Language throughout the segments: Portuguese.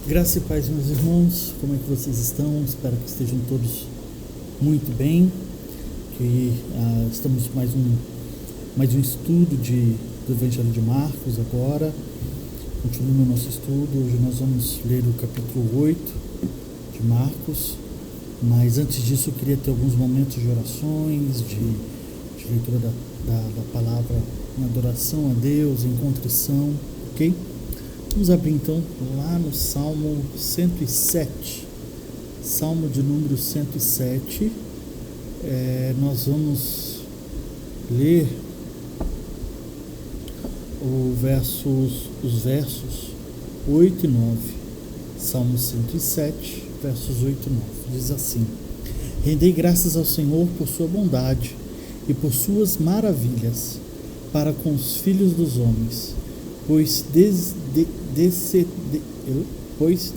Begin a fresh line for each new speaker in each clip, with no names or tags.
Graça e paz, meus irmãos, como é que vocês estão? Espero que estejam todos muito bem, que estamos mais um estudo do Evangelho de Marcos agora, continuando o nosso estudo. Hoje nós vamos ler o capítulo 8 de Marcos, mas antes disso eu queria ter alguns momentos de orações, de leitura da palavra em adoração a Deus, em contrição, ok? Vamos abrir então lá no Salmo 107, Salmo de número 107, nós vamos ler os versos 8 e 9, Salmo 107, versos 8 e 9, diz assim: Rendei graças ao Senhor por sua bondade e por suas maravilhas para com os filhos dos homens, pois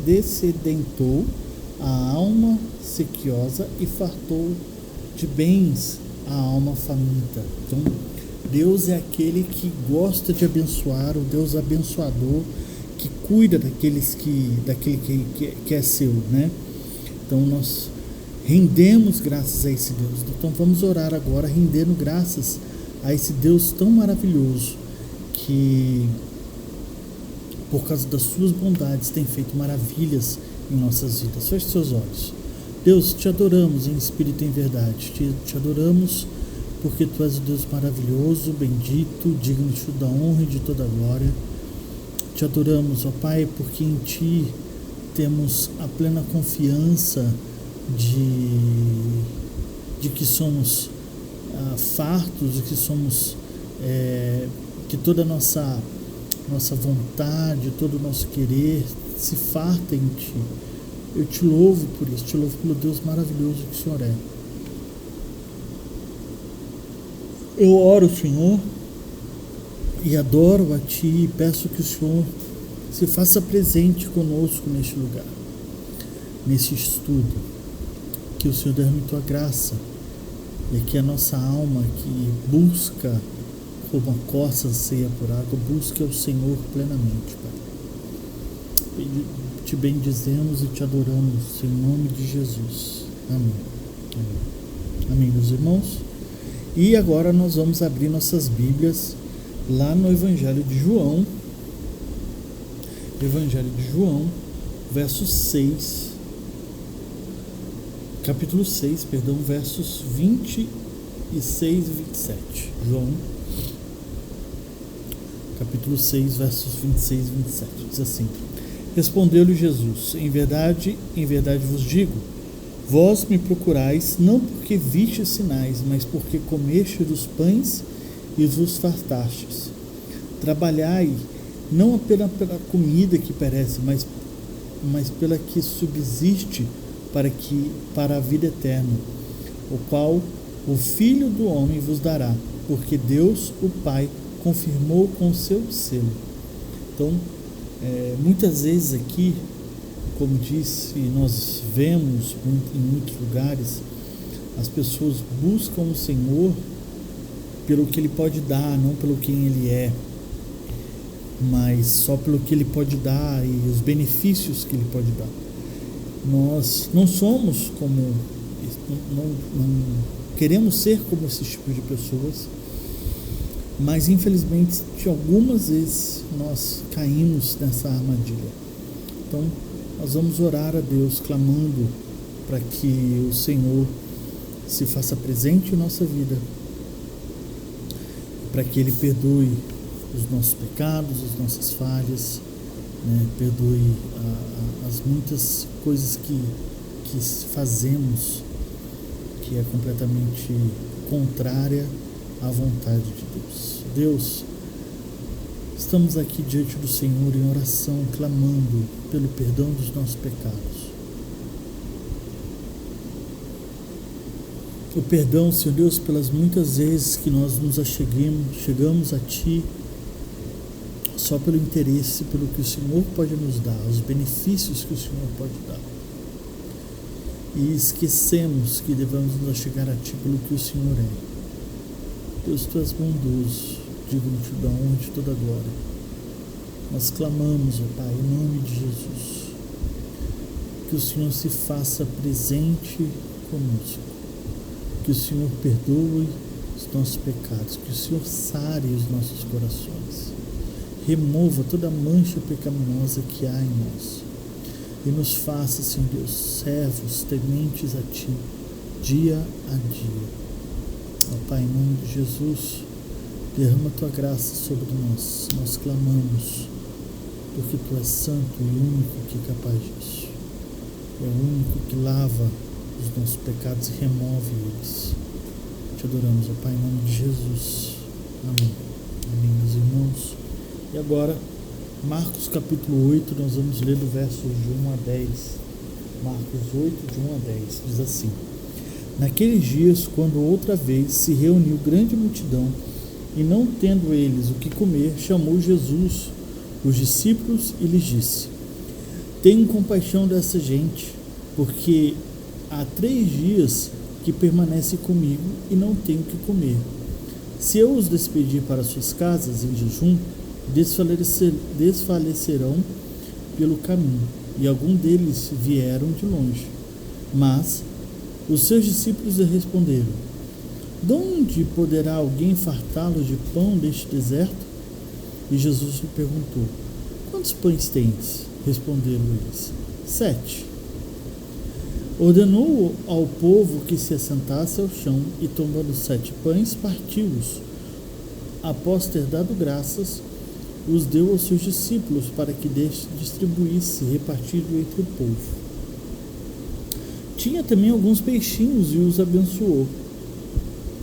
descedentou a alma sequiosa e fartou de bens a alma faminta. Então, Deus é aquele que gosta de abençoar, o Deus abençoador, que cuida daquele que é seu, né? Então, nós rendemos graças a esse Deus. Então, vamos orar agora, rendendo graças a esse Deus tão maravilhoso, que por causa das suas bondades tem feito maravilhas em nossas vidas. Feche seus olhos. Deus, te adoramos em espírito e em verdade. Te adoramos porque tu és o Deus maravilhoso, bendito, digno de toda honra e de toda glória. Te adoramos, ó Pai, porque em ti temos a plena confiança de que somos fartos, de que somos que toda a nossa vontade, todo o nosso querer se farta em ti. Eu te louvo por isso, te louvo pelo Deus maravilhoso que o Senhor é. Eu oro, Senhor, e adoro a ti e peço que o Senhor se faça presente conosco neste lugar, nesse estudo, que o Senhor derrame tua graça e que a nossa alma que busca como a corça anseia por água, busque ao Senhor plenamente, Pai. Te bendizemos e te adoramos em nome de Jesus. Amém. Amém. Amém, meus irmãos. E agora nós vamos abrir nossas Bíblias lá no Evangelho de João. Evangelho de João, verso 6. Capítulo 6, versos 26 e 27. João, capítulo 6, versos 26 e 27. Diz assim: Respondeu-lhe Jesus: Em verdade vos digo, vós me procurais não porque vistes sinais, mas porque comeste dos pães e vos fartastes. Trabalhai não apenas pela comida que perece, mas pela que subsiste para a vida eterna, o qual o Filho do Homem vos dará, porque Deus, o Pai, confirmou com seu selo. Então, muitas vezes aqui, como disse, nós vemos em muitos lugares, as pessoas buscam o Senhor pelo que Ele pode dar, não pelo quem Ele é, mas só pelo que Ele pode dar e os benefícios que Ele pode dar. Nós não somos como, não queremos ser como esse tipo de pessoas, mas infelizmente algumas vezes nós caímos nessa armadilha. Então nós vamos orar a Deus clamando para que o Senhor se faça presente em nossa vida, para que Ele perdoe os nossos pecados, as nossas falhas, né? Perdoe as muitas coisas que fazemos que é completamente contrária à vontade de Deus. Deus, estamos aqui diante do Senhor em oração, clamando pelo perdão dos nossos pecados. O perdão, Senhor Deus, pelas muitas vezes que nós nos chegamos a Ti só pelo interesse, pelo que o Senhor pode nos dar, os benefícios que o Senhor pode dar. E esquecemos que devemos nos chegar a Ti pelo que o Senhor é. Deus, Tu és bondoso, digno de toda honra e de toda glória. Nós clamamos, ó Pai, em nome de Jesus. que o Senhor se faça presente conosco, que o Senhor perdoe os nossos pecados, que o Senhor sare os nossos corações, remova toda a mancha pecaminosa que há em nós e nos faça, Senhor Deus, servos tementes a Ti, dia a dia. Ó Pai, em nome de Jesus, derrama a Tua graça sobre nós. Nós clamamos, porque Tu és santo e único que é capaz disso. É o único que lava os nossos pecados e remove eles. Te adoramos, ó Pai, em nome de Jesus. Amém. Amém, meus irmãos. E agora, Marcos capítulo 8, nós vamos ler do verso de 1 a 10. Marcos 8, de 1 a 10, diz assim: Naqueles dias, quando outra vez se reuniu grande multidão, e não tendo eles o que comer, chamou Jesus os discípulos e lhes disse: Tenham compaixão dessa gente, porque há 3 dias que permanece comigo e não tem o que comer. Se eu os despedir para suas casas em jejum, desfalecerão pelo caminho, e alguns deles vieram de longe. Mas os seus discípulos lhe responderam: De onde poderá alguém fartá-los de pão deste deserto? E Jesus lhe perguntou: Quantos pães tens? Responderam eles: 7. Ordenou ao povo que se assentasse ao chão, e tomando 7 pães, partiu-os. Após ter dado graças, os deu aos seus discípulos para que distribuísse, repartido entre o povo. Tinha também alguns peixinhos e os abençoou.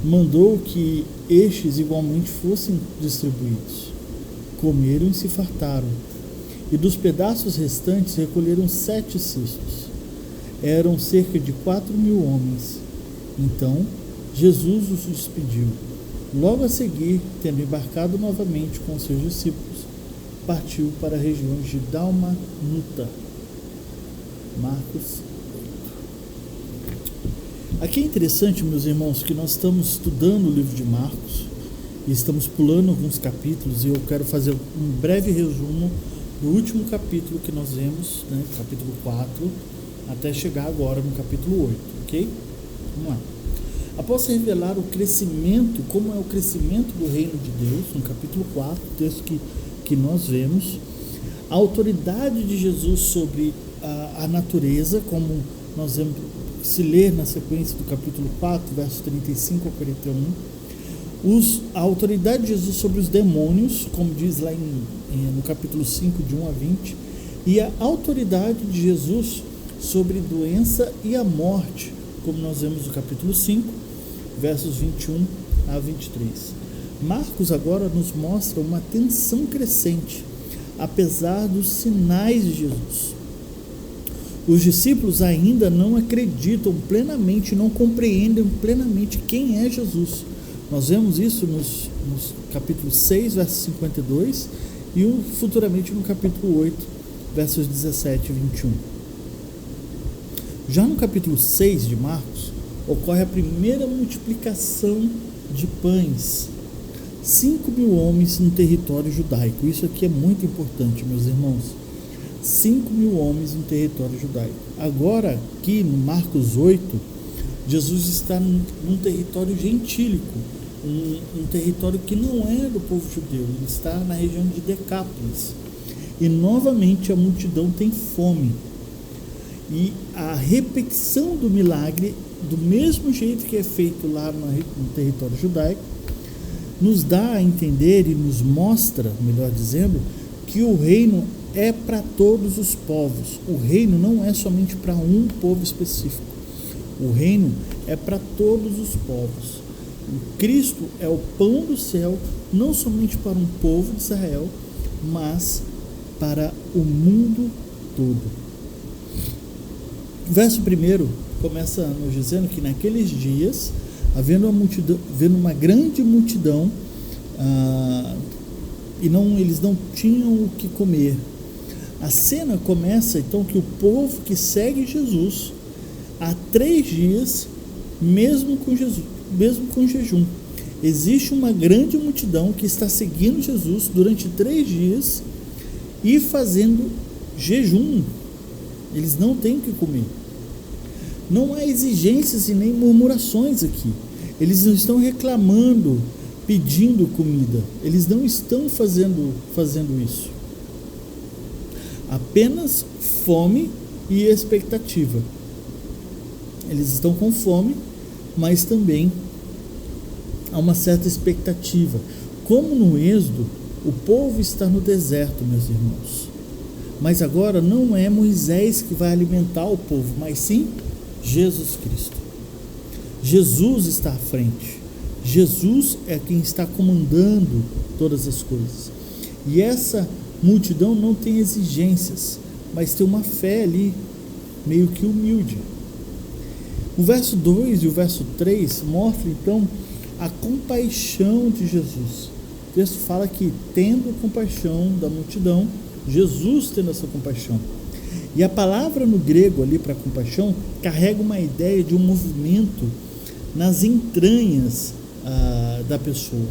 Mandou que estes igualmente fossem distribuídos. Comeram e se fartaram, e dos pedaços restantes recolheram 7 cestos. Eram cerca de 4.000 homens. Então Jesus os despediu. Logo a seguir, tendo embarcado novamente com seus discípulos, partiu para a região de Dalmanuta. Marcos 8. Aqui é interessante, meus irmãos, que nós estamos estudando o livro de Marcos e estamos pulando alguns capítulos, e eu quero fazer um breve resumo do último capítulo que nós vemos, né, capítulo 4, até chegar agora no capítulo 8, ok? Vamos lá. Após revelar o crescimento, como é o crescimento do reino de Deus, no capítulo 4, texto que nós vemos, a autoridade de Jesus sobre a natureza, como nós vemos se ler na sequência do capítulo 4, versos 35 a 41, a autoridade de Jesus sobre os demônios, como diz lá no capítulo 5, de 1 a 20, e a autoridade de Jesus sobre doença e a morte, como nós vemos no capítulo 5, versos 21 a 23. Marcos agora nos mostra uma tensão crescente, apesar dos sinais de Jesus. Os discípulos ainda não acreditam plenamente, não compreendem plenamente quem é Jesus. Nós vemos isso nos capítulos 6, versos 52, e futuramente no capítulo 8, versos 17 e 21. Já no capítulo 6 de Marcos, ocorre a primeira multiplicação de pães. 5.000 homens no território judaico. Isso aqui é muito importante, meus irmãos. 5.000 homens no território judaico. Agora, aqui no Marcos 8, Jesus está num território gentílico, um território que não é do povo judeu. Ele está na região de Decápolis. E novamente a multidão tem fome. E a repetição do milagre, do mesmo jeito que é feito lá no território judaico, nos dá a entender e nos mostra, melhor dizendo, que o reino é para todos os povos. O reino não é somente para um povo específico. O reino é para todos os povos. O Cristo é o pão do céu, não somente para um povo de Israel, mas para o mundo todo. O verso 1 começa nos dizendo que naqueles dias, havendo uma grande multidão, eles não tinham o que comer. A cena começa então que o povo que segue Jesus há 3 dias, mesmo com jejum, existe uma grande multidão que está seguindo Jesus durante 3 dias e fazendo jejum. Eles não têm o que comer. Não há exigências e nem murmurações aqui. Eles não estão reclamando, pedindo comida. Eles não estão fazendo isso. Apenas fome e expectativa. Eles estão com fome, mas também há uma certa expectativa. Como no Êxodo, o povo está no deserto, meus irmãos. Mas agora não é Moisés que vai alimentar o povo, mas sim Jesus Cristo. Jesus está à frente. Jesus é quem está comandando todas as coisas. E essa multidão não tem exigências, mas tem uma fé ali, meio que humilde. O verso 2 e o verso 3 mostram então a compaixão de Jesus. O texto fala que, tendo compaixão da multidão, Jesus tendo essa compaixão. E a palavra no grego ali para compaixão carrega uma ideia de um movimento nas entranhas da pessoa.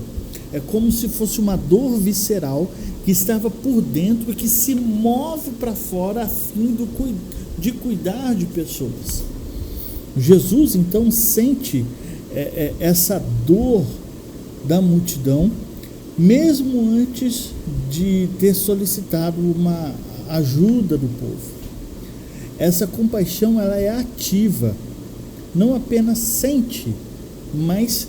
É como se fosse uma dor visceral que estava por dentro e que se move para fora a fim de cuidar de pessoas. Jesus então sente essa dor da multidão, mesmo antes de ter solicitado uma ajuda do povo. Essa compaixão ela é ativa, não apenas sente, mas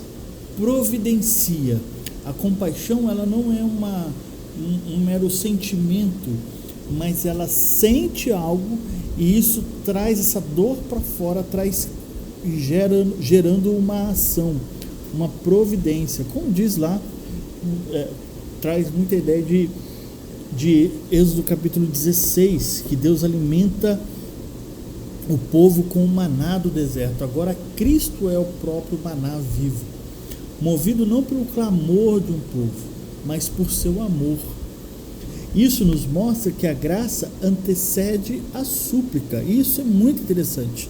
providencia. A compaixão ela não é um mero sentimento, mas ela sente algo e isso traz essa dor para fora, gerando uma ação, uma providência. Como diz lá, traz muita ideia de Êxodo capítulo 16, que Deus alimenta o povo com o maná do deserto. Agora Cristo é o próprio maná vivo, movido não pelo clamor de um povo, mas por seu amor. Isso nos mostra que a graça antecede a súplica. Isso é muito interessante.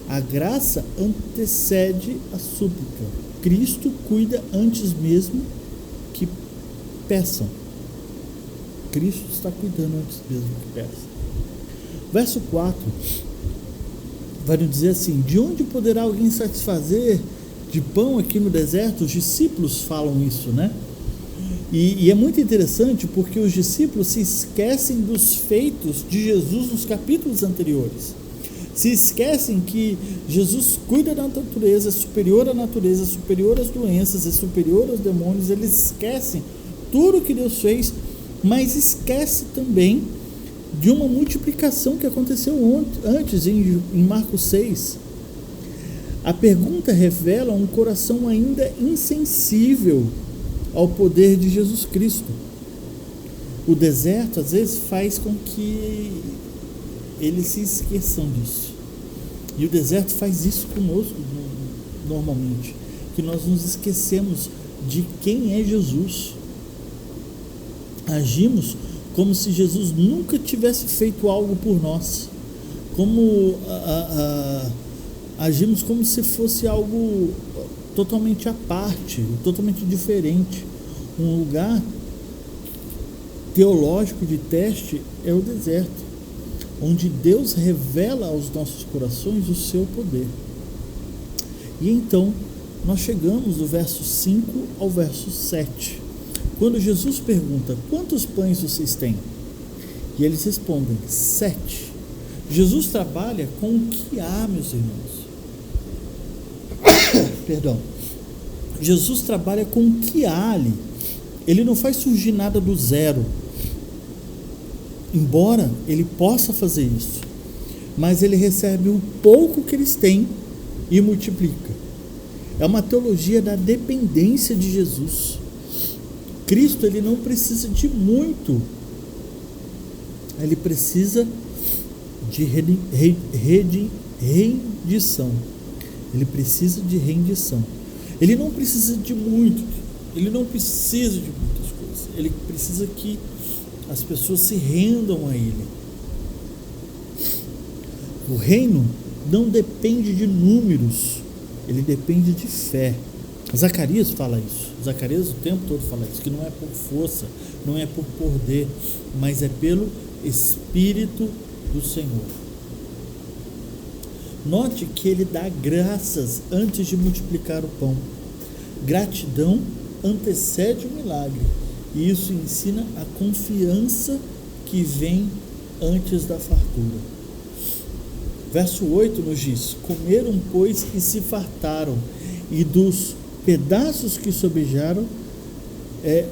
A graça antecede a súplica. Cristo cuida antes mesmo que peçam. Cristo está cuidando antes mesmo que peçam. Verso 4 vai nos dizer assim: de onde poderá alguém satisfazer de pão aqui no deserto? Os discípulos falam isso, né? E é muito interessante porque os discípulos se esquecem dos feitos de Jesus nos capítulos anteriores. Se esquecem que Jesus cuida da natureza, é superior à natureza, é superior às doenças, é superior aos demônios. Eles esquecem tudo que Deus fez, mas esquece também de uma multiplicação que aconteceu antes em Marcos 6. A pergunta revela um coração ainda insensível ao poder de Jesus Cristo. O deserto às vezes faz com que eles se esqueçam disso. E o deserto faz isso conosco normalmente, que nós nos esquecemos de quem é Jesus. Agimos como se Jesus nunca tivesse feito algo por nós, agimos como se fosse algo totalmente à parte, totalmente diferente. Um lugar teológico de teste é o deserto, onde Deus revela aos nossos corações o seu poder. E então nós chegamos do verso 5 ao verso 7, quando Jesus pergunta: quantos pães vocês têm? E eles respondem: 7. Jesus trabalha com o que há, meus irmãos. Perdão. Jesus trabalha com o que há ali. Ele não faz surgir nada do zero, embora ele possa fazer isso, mas ele recebe o pouco que eles têm e multiplica. É uma teologia da dependência de Jesus. Cristo ele não precisa de muito, ele precisa de rendição. Ele precisa de rendição. Ele não precisa de muito, ele não precisa de muitas coisas. Ele precisa que as pessoas se rendam a ele. O reino não depende de números, ele depende de fé. Zacarias fala isso. Zacarias o tempo todo fala isso, que não é por força, não é por poder, mas é pelo Espírito do Senhor. Note que ele dá graças antes de multiplicar o pão. Gratidão antecede o milagre. E isso ensina a confiança que vem antes da fartura. Verso 8 nos diz: comeram, pois, e se fartaram, e dos pedaços que sobejaram,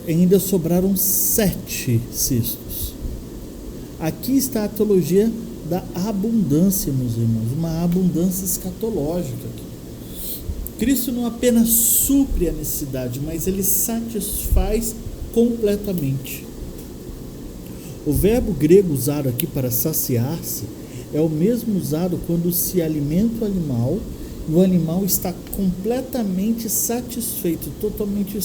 ainda sobraram 7 cestos. Aqui está a teologia da abundância, meus irmãos, uma abundância escatológica aqui. Cristo não apenas supre a necessidade, mas ele satisfaz completamente. O verbo grego usado aqui para saciar-se é o mesmo usado quando se alimenta o animal e o animal está completamente satisfeito, totalmente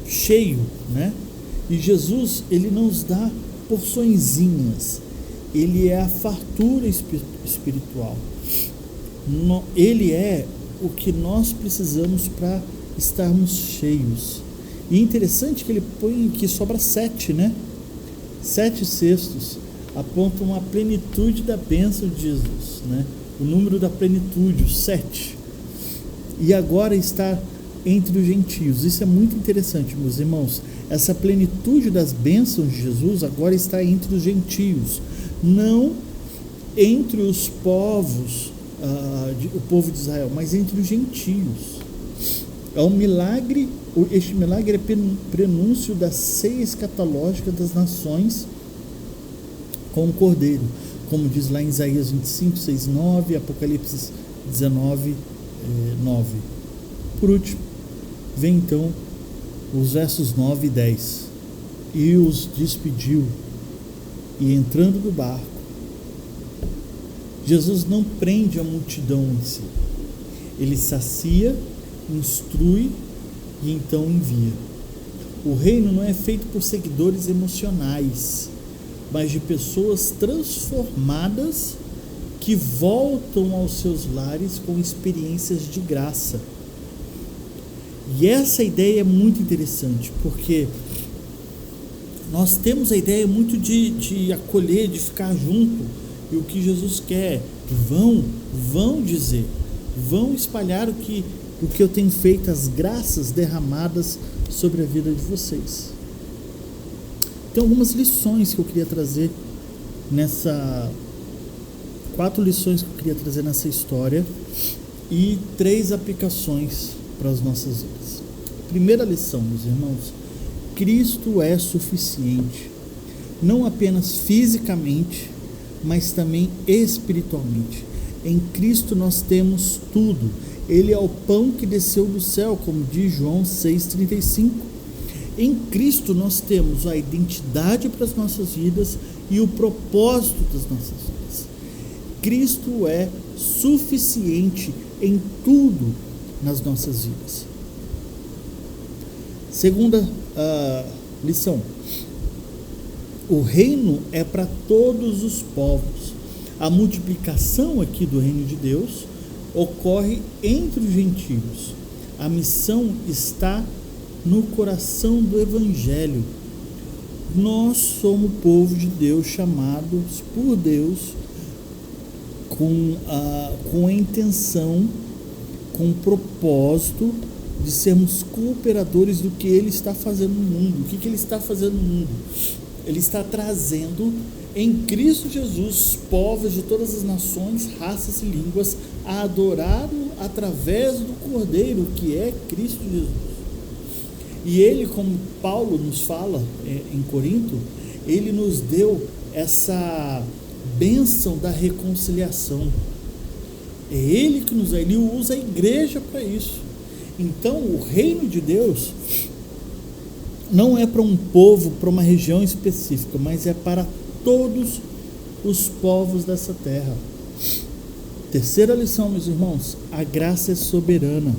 cheio, né? E Jesus, ele nos dá porçõezinhas, ele é a fartura espiritual, ele é o que nós precisamos para estarmos cheios. E é interessante que ele põe que sobra 7, né? 7 cestos apontam a plenitude da bênção de Jesus, né? O número da plenitude, o 7. E agora está entre os gentios. Isso é muito interessante, meus irmãos. Essa plenitude das bênçãos de Jesus agora está entre os gentios, não entre os povos, o povo de Israel, mas entre os gentios. É um milagre. Este milagre é prenúncio da ceia escatológica das nações com o Cordeiro, como diz lá em Isaías 25, 6, 9, Apocalipse 19, 9. Por último, vem então os versos 9 e 10. E os despediu, e entrando no barco, Jesus não prende a multidão em si. Ele sacia, instrui e então envia. O reino não é feito por seguidores emocionais, mas de pessoas transformadas que voltam aos seus lares com experiências de graça. E essa ideia é muito interessante, porque nós temos a ideia muito de acolher, de ficar junto, e o que Jesus quer, vão dizer, vão espalhar o que eu tenho feito, as graças derramadas sobre a vida de vocês. Tem algumas lições que eu queria trazer 4 lições que eu queria trazer nessa história e 3 aplicações para as nossas vidas. Primeira lição, meus irmãos: Cristo é suficiente, não apenas fisicamente, mas também espiritualmente. Em Cristo nós temos tudo. Ele é o pão que desceu do céu, como diz João 6,35. Em Cristo nós temos a identidade para as nossas vidas e o propósito das nossas vidas. Cristo é suficiente em tudo nas nossas vidas. Segunda lição: o reino é para todos os povos. A multiplicação aqui do reino de Deus ocorre entre os gentios. A missão está no coração do Evangelho. Nós somos o povo de Deus, chamados por Deus com a intenção, com o propósito de sermos cooperadores do que Ele está fazendo no mundo. O que Ele está fazendo no mundo? Ele está trazendo em Cristo Jesus povos de todas as nações, raças e línguas a adorá-lo através do Cordeiro, que é Cristo Jesus. E Ele, como Paulo nos fala em Corinto, Ele nos deu essa bênção da reconciliação. É Ele que Ele usa a igreja para isso. Então o reino de Deus não é para um povo, para uma região específica, mas é para todos os povos dessa terra. Terceira lição, meus irmãos: a graça é soberana.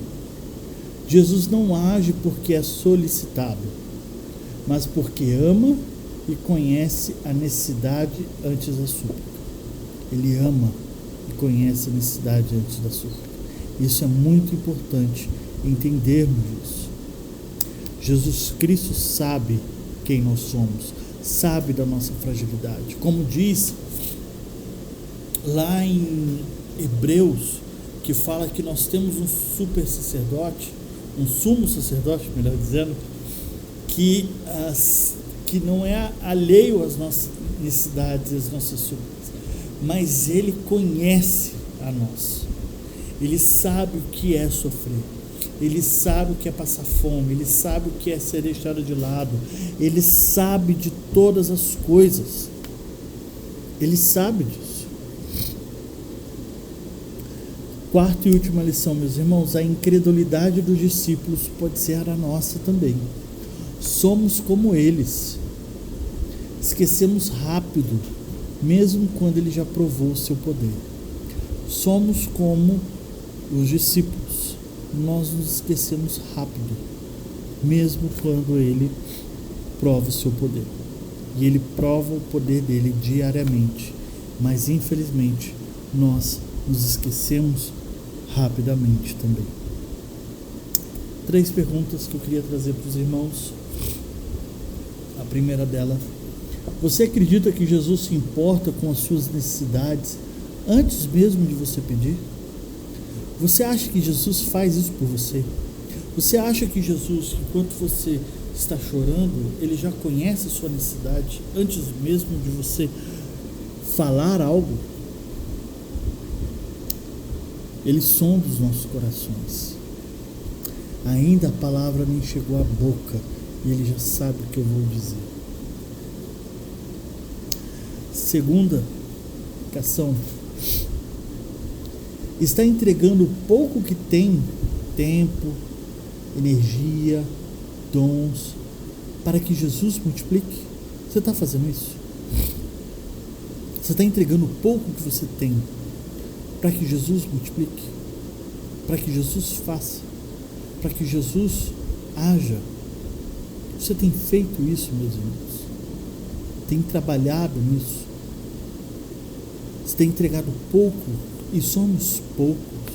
Jesus não age porque é solicitado, mas porque ama e conhece a necessidade antes da súplica. Ele ama e conhece a necessidade antes da súplica. Isso é muito importante entendermos isso. Jesus Cristo sabe quem nós somos, sabe da nossa fragilidade. Como diz lá em Hebreus, que fala que nós temos um super sacerdote, um sumo sacerdote, melhor dizendo, que não é alheio às nossas necessidades e às nossas súplicas, mas ele conhece a nós. Ele sabe o que é sofrer, ele sabe o que é passar fome, ele sabe o que é ser deixado de lado, ele sabe de todas as coisas, ele sabe disso. Quarta e última lição, meus irmãos: a incredulidade dos discípulos pode ser a nossa também. Somos como eles, esquecemos rápido, mesmo quando ele já provou o seu poder. Somos como os discípulos, nós nos esquecemos rápido, mesmo quando ele prova o seu poder. E ele prova o poder dele diariamente, mas infelizmente nós nos esquecemos rapidamente também. 3 perguntas que eu queria trazer para os irmãos. A primeira dela: você acredita que Jesus se importa com as suas necessidades antes mesmo de você pedir? Você acha que Jesus faz isso por você? Você acha que Jesus, enquanto você está chorando, ele já conhece a sua necessidade antes mesmo de você falar algo? Ele sonda os nossos corações. Ainda a palavra nem chegou à boca e ele já sabe o que eu vou dizer. Segunda questão: está entregando o pouco que tem, tempo, energia, dons, para que Jesus multiplique? Você está fazendo isso? Você está entregando o pouco que você tem para que Jesus multiplique? Para que Jesus faça? Para que Jesus haja? Você tem feito isso, meus irmãos? Tem trabalhado nisso? Você tem entregado pouco? E somos poucos,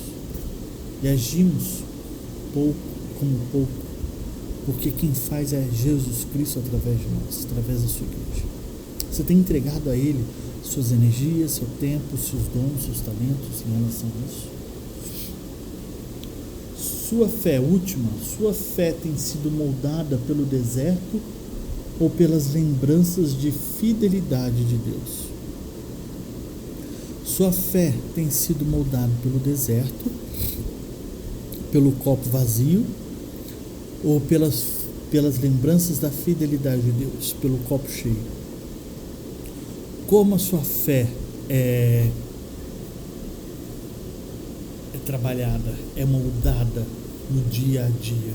e agimos pouco como pouco, porque quem faz é Jesus Cristo através de nós, através da sua igreja. Você tem entregado a Ele suas energias, seu tempo, seus dons, seus talentos em relação a isso? Sua fé tem sido moldada pelo deserto ou pelas lembranças de fidelidade de Deus? Sua fé tem sido moldada pelo deserto, pelo copo vazio, ou pelas lembranças da fidelidade de Deus, pelo copo cheio? Como a sua fé é trabalhada, é moldada no dia a dia?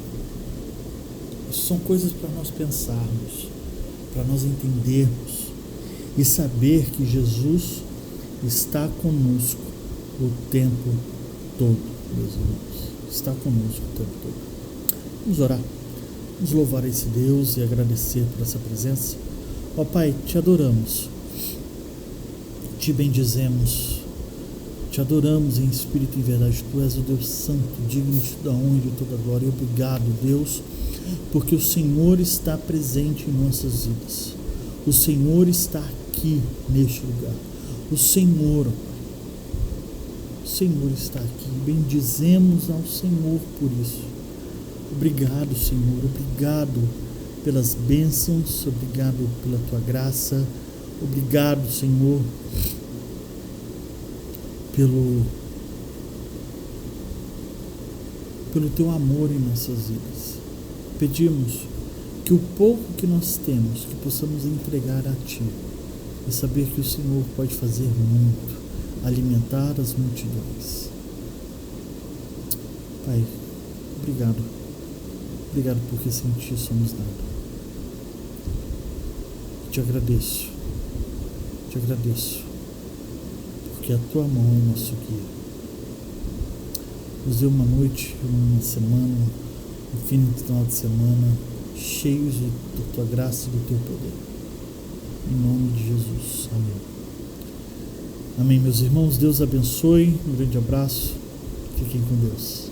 Isso são coisas para nós pensarmos, para nós entendermos e saber que Jesus está conosco o tempo todo, meus irmãos. Está conosco o tempo todo. Vamos orar. Vamos louvar esse Deus e agradecer por essa presença. Ó Pai, te adoramos, te bendizemos, te adoramos em espírito e verdade. Tu és o Deus santo, digno de toda honra e de toda glória. E obrigado, Deus, porque o Senhor está presente em nossas vidas. O Senhor está aqui neste lugar. O Senhor está aqui. Bendizemos ao Senhor por isso. Obrigado, Senhor. Obrigado pelas bênçãos. Obrigado pela tua graça. Obrigado, Senhor, pelo teu amor em nossas vidas. Pedimos que o pouco que nós temos, que possamos entregar a Ti, e saber que o Senhor pode fazer muito, alimentar as multidões. Pai, obrigado. Obrigado porque sem Ti somos nada. Te agradeço, porque a Tua mão é nosso guia. Nos dê uma noite, uma semana, um fim de final de semana, cheios da Tua graça e do Teu poder. Em nome de Jesus. Amém. Amém, meus irmãos. Deus abençoe. Um grande abraço. Fiquem com Deus.